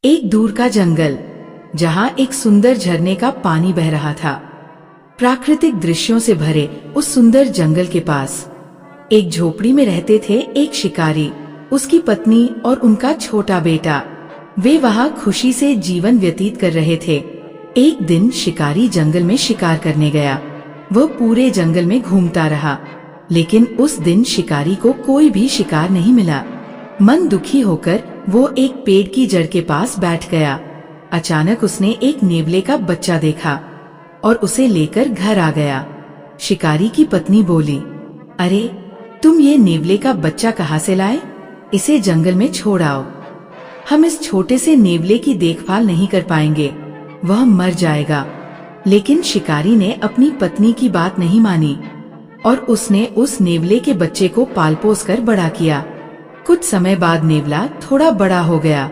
एक दूर का जंगल, जहाँ एक सुंदर झरने का पानी बह रहा था। प्राकृतिक दृश्यों से भरे उस सुंदर जंगल के पास एक झोपड़ी में रहते थे एक शिकारी, उसकी पत्नी और उनका छोटा बेटा। वे वहाँ खुशी से जीवन व्यतीत कर रहे थे। एक दिन शिकारी जंगल में शिकार करने गया। वह पूरे जंगल में घूमता रहा, लेकिन उस दिन शिकारी को कोई भी शिकार नहीं मिला। मन दुखी होकर वो एक पेड़ की जड़ के पास बैठ गया। अचानक उसने एक नेवले का बच्चा देखा और उसे लेकर घर आ गया। शिकारी की पत्नी बोली, अरे तुम ये नेवले का बच्चा कहाँ से लाए? इसे जंगल में छोड़ आओ। हम इस छोटे से नेवले की देखभाल नहीं कर पाएंगे, वह मर जाएगा। लेकिन शिकारी ने अपनी पत्नी की बात नहीं मानी और उसने उस नेवले के बच्चे को पाल पोस कर बड़ा किया। कुछ समय बाद नेवला थोड़ा बड़ा हो गया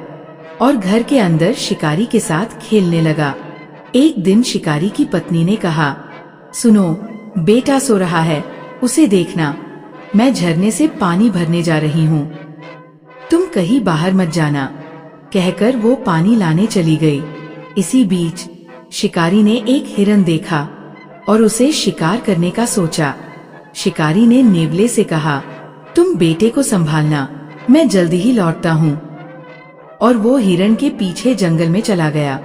और घर के अंदर शिकारी के साथ खेलने लगा। एक दिन शिकारी की पत्नी ने कहा, सुनो, बेटा सो रहा है, उसे देखना। मैं झरने से पानी भरने जा रही हूँ, तुम कहीं बाहर मत जाना। कहकर वो पानी लाने चली गई। इसी बीच शिकारी ने एक हिरन देखा और उसे शिकार करने का सोचा। शिकारी ने नेवले से कहा, तुम बेटे को संभालना, मैं जल्दी ही लौटता हूँ। और वो हिरन के पीछे जंगल में चला गया।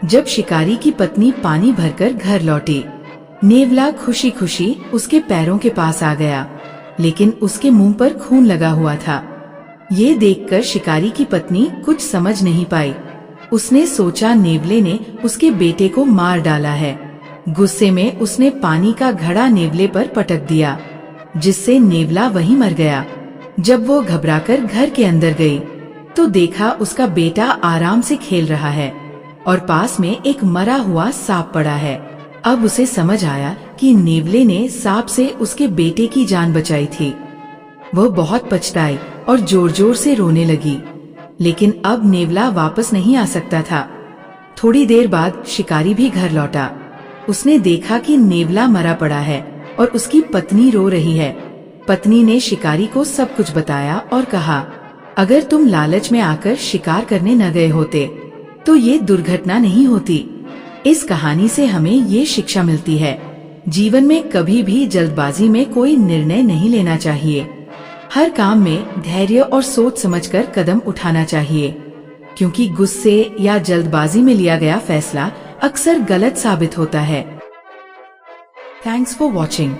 जब शिकारी की पत्नी पानी भरकर घर लौटी, नेवला खुशी खुशी उसके पैरों के पास आ गया, लेकिन उसके मुंह पर खून लगा हुआ था। ये देखकर शिकारी की पत्नी कुछ समझ नहीं पाई। उसने सोचा नेवले ने उसके बेटे को मार डाला है। गुस्से में उसने पानी का घड़ा नेवले पर पटक दिया, जिससे नेवला वहीं मर गया। जब वो घबराकर घर के अंदर गई, तो देखा उसका बेटा आराम से खेल रहा है और पास में एक मरा हुआ सांप पड़ा है। अब उसे समझ आया कि नेवले ने सांप से उसके बेटे की जान बचाई थी। वह बहुत पछताई और जोर जोर से रोने लगी, लेकिन अब नेवला वापस नहीं आ सकता था। थोड़ी देर बाद शिकारी भी घर लौटा। उसने देखा कि नेवला मरा पड़ा है और उसकी पत्नी रो रही है। पत्नी ने शिकारी को सब कुछ बताया और कहा, अगर तुम लालच में आकर शिकार करने न गए होते तो ये दुर्घटना नहीं होती। इस कहानी से हमें ये शिक्षा मिलती है, जीवन में कभी भी जल्दबाजी में कोई निर्णय नहीं लेना चाहिए। हर काम में धैर्य और सोच समझकर कदम उठाना चाहिए, क्योंकि गुस्से या जल्दबाजी में लिया गया फैसला अक्सर गलत साबित होता है। Thanks for watching.